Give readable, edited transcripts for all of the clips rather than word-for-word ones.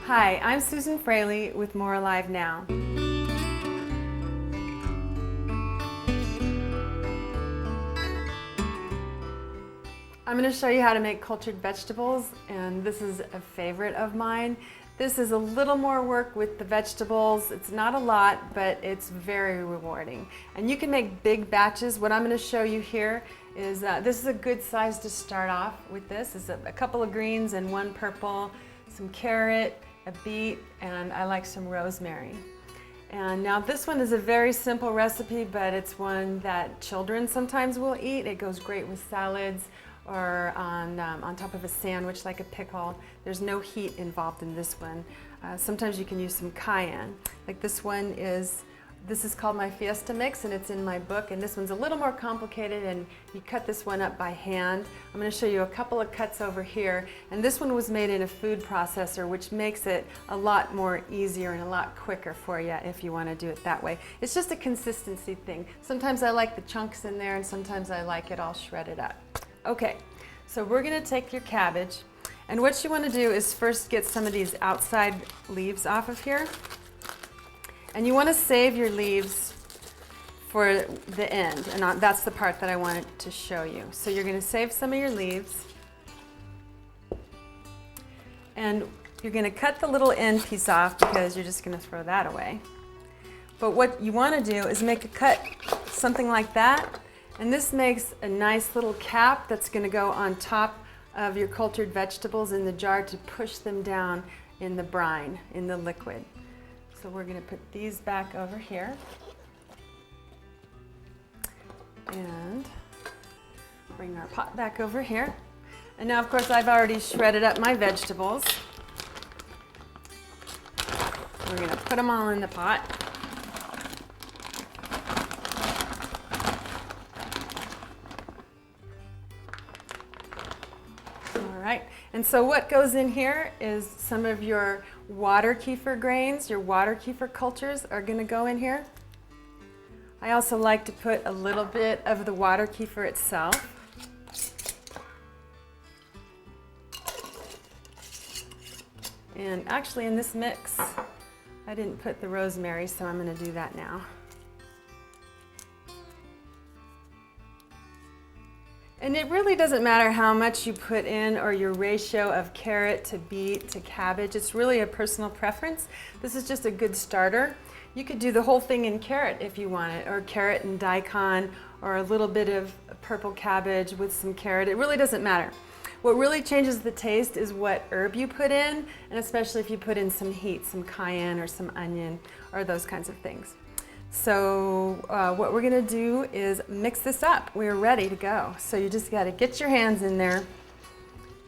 Hi, I'm Susan Fraley with More Alive Now. I'm going to show you how to make cultured vegetables, and this is a favorite of mine. This is a little more work with the vegetables. It's not a lot, but it's very rewarding. And you can make big batches. What I'm going to show you here is, this is a good size to start off with. This is a couple of greens and one purple, some carrot, a beet, and I like some rosemary. And now this one is a very simple recipe, but it's one that children sometimes will eat. It goes great with salads or on top of a sandwich like a pickle. There's no heat involved in this one. Sometimes you can use some cayenne. Like this is called my Fiesta Mix, and it's in my book, and this one's a little more complicated, and you cut this one up by hand. I'm going to show you a couple of cuts over here, and this one was made in a food processor, which makes it a lot more easier and a lot quicker for you if you want to do it that way. It's just a consistency thing. Sometimes I like the chunks in there, and sometimes I like it all shredded up. Okay, so we're going to take your cabbage, and what you want to do is first get some of these outside leaves off of here. And you want to save your leaves for the end, and that's the part that I wanted to show you. So you're going to save some of your leaves, and you're going to cut the little end piece off because you're just going to throw that away. But what you want to do is make a cut something like that, and this makes a nice little cap that's going to go on top of your cultured vegetables in the jar to push them down in the brine, in the liquid. So we're going to put these back over here and bring our pot back over here. And now, of course, I've already shredded up my vegetables. We're going to put them all in the pot. All right, and so what goes in here is some of your water kefir grains. Your water kefir cultures are going to go in here. I also like to put a little bit of the water kefir itself. And actually in this mix, I didn't put the rosemary, so I'm going to do that now. And it really doesn't matter how much you put in or your ratio of carrot to beet to cabbage. It's really a personal preference. This is just a good starter. You could do the whole thing in carrot if you want it, or carrot and daikon, or a little bit of purple cabbage with some carrot. It really doesn't matter. What really changes the taste is what herb you put in, and especially if you put in some heat, some cayenne or some onion or those kinds of things. So what we're going to do is mix this up. We're ready to go. So you just got to get your hands in there,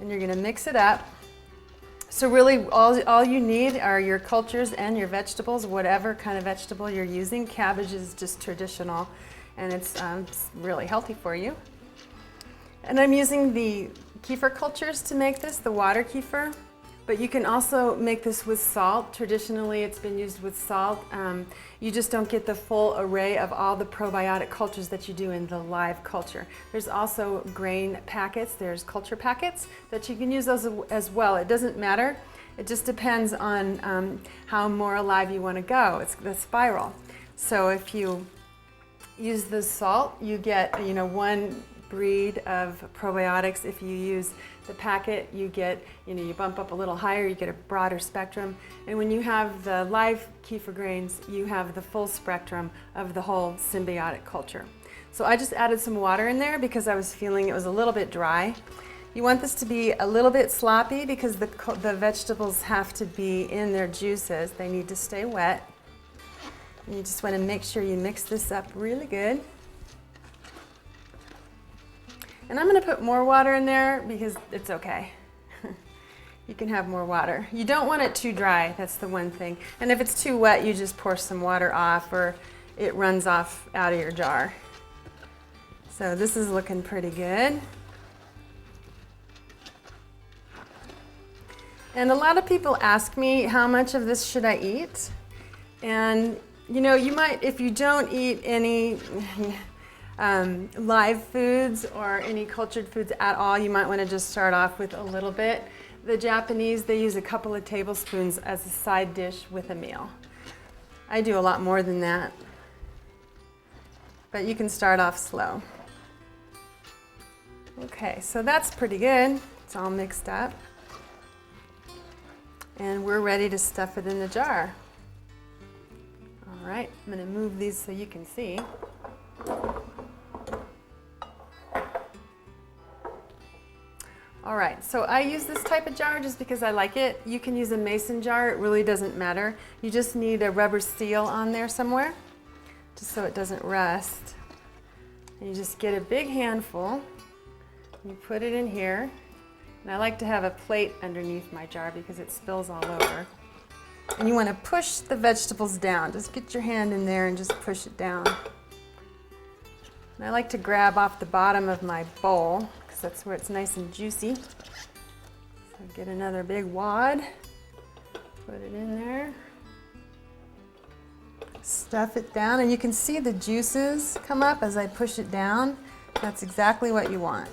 and you're going to mix it up. So really all you need are your cultures and your vegetables, whatever kind of vegetable you're using. Cabbage is just traditional, and it's really healthy for you. And I'm using the kefir cultures to make this, the water kefir. But you can also make this with salt. Traditionally, it's been used with salt. You just don't get the full array of all the probiotic cultures that you do in the live culture. There's also grain packets. There's culture packets that you can use those as well. It doesn't matter. It just depends on how more alive you want to go. It's the spiral. So if you use the salt, you get one breed of probiotics. If you use the packet, you get, you bump up a little higher, you get a broader spectrum. And when you have the live kefir grains, you have the full spectrum of the whole symbiotic culture. So I just added some water in there because I was feeling it was a little bit dry. You want this to be a little bit sloppy because the vegetables have to be in their juices. They need to stay wet. And you just want to make sure you mix this up really good. And I'm going to put more water in there because it's okay. You can have more water. You don't want it too dry, that's the one thing. And if it's too wet, you just pour some water off, or it runs off out of your jar. So this is looking pretty good. And a lot of people ask me, how much of this should I eat? And you might, if you don't eat any live foods or any cultured foods at all, you might want to just start off with a little bit. the Japanese, they use a couple of tablespoons as a side dish with a meal. I do a lot more than that, but you can start off slow. Okay, so that's pretty good. It's all mixed up. And we're ready to stuff it in the jar. All right, I'm going to move these so you can see. All right, so I use this type of jar just because I like it. You can use a mason jar, it really doesn't matter. You just need a rubber seal on there somewhere, just so it doesn't rust. And you just get a big handful, you put it in here. And I like to have a plate underneath my jar because it spills all over. And you want to push the vegetables down. Just get your hand in there and just push it down. And I like to grab off the bottom of my bowl because that's where it's nice and juicy. So get another big wad, put it in there, stuff it down, and you can see the juices come up as I push it down. That's exactly what you want.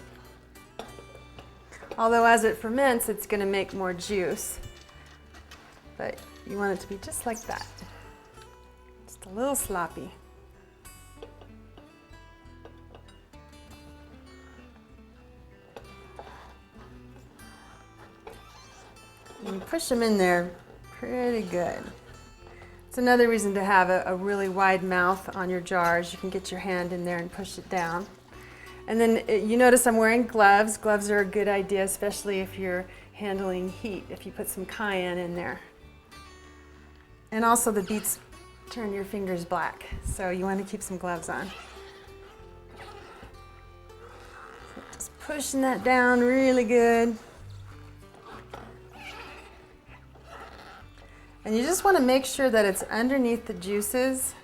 Although as it ferments, it's going to make more juice. But you want it to be just like that. Just a little sloppy. And you push them in there pretty good. It's another reason to have a really wide mouth on your jars. You can get your hand in there and push it down. And then you notice I'm wearing gloves. Gloves are a good idea, especially if you're handling heat, if you put some cayenne in there. And also the beets turn your fingers black, so you want to keep some gloves on. So just pushing that down really good. And you just want to make sure that it's underneath the juices.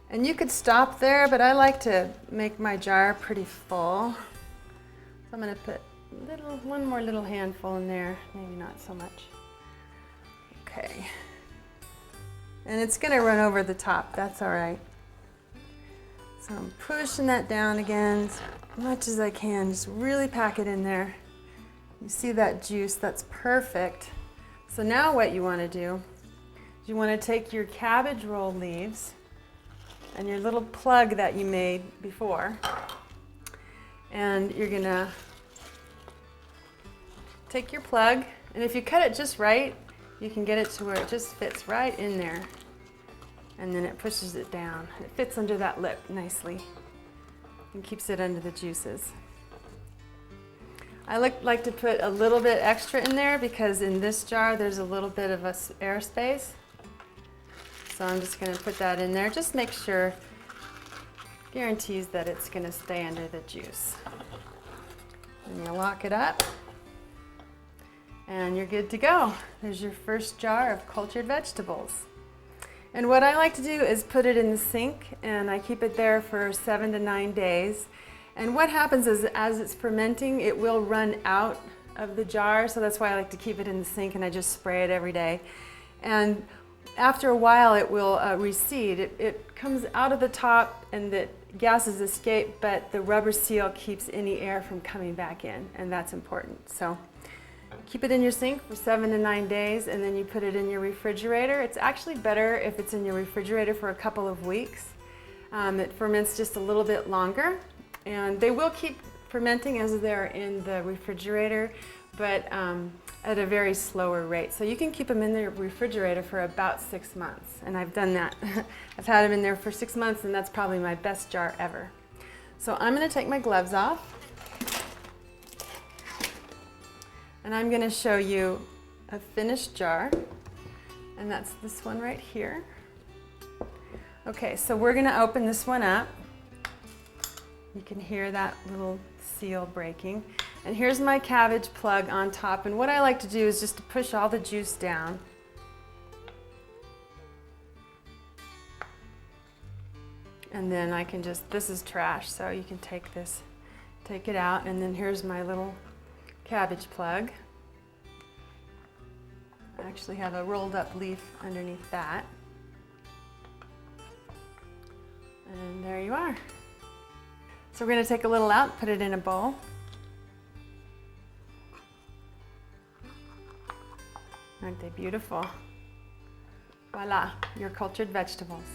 And you could stop there, but I like to make my jar pretty full. So I'm going to put one more little handful in there, maybe not so much. Okay. And it's going to run over the top, that's all right. So I'm pushing that down again as much as I can, just really pack it in there. You see that juice, that's perfect. So now what you want to do is you want to take your cabbage roll leaves and your little plug that you made before, and you're going to take your plug, and if you cut it just right, you can get it to where it just fits right in there, and then it pushes it down. It fits under that lip nicely and keeps it under the juices. I like to put a little bit extra in there because in this jar there's a little bit of air space. So I'm just going to put that in there. Just make sure, guarantees that it's going to stay under the juice. And you lock it up. And you're good to go. There's your first jar of cultured vegetables. And what I like to do is put it in the sink, and I keep it there for 7 to 9 days. And what happens is as it's fermenting, it will run out of the jar, so that's why I like to keep it in the sink, and I just spray it every day. And after a while it will recede. It comes out of the top and the gases escape, but the rubber seal keeps any air from coming back in, and that's important. So keep it in your sink for 7 to 9 days, and then you put it in your refrigerator. It's actually better if it's in your refrigerator for a couple of weeks. It ferments just a little bit longer, and they will keep fermenting as they're in the refrigerator, but at a very slower rate. So you can keep them in the refrigerator for about 6 months, and I've done that. I've had them in there for 6 months, and that's probably my best jar ever. So I'm going to take my gloves off, and I'm going to show you a finished jar, and that's this one right here. Okay, so we're going to open this one up. You can hear that little seal breaking. And here's my cabbage plug on top, and what I like to do is just to push all the juice down. And then I can just, this is trash, so you can take this, take it out, and then here's my little cabbage plug. I actually have a rolled up leaf underneath that. And there you are. So we're going to take a little out, put it in a bowl. Aren't they beautiful? Voila, your cultured vegetables.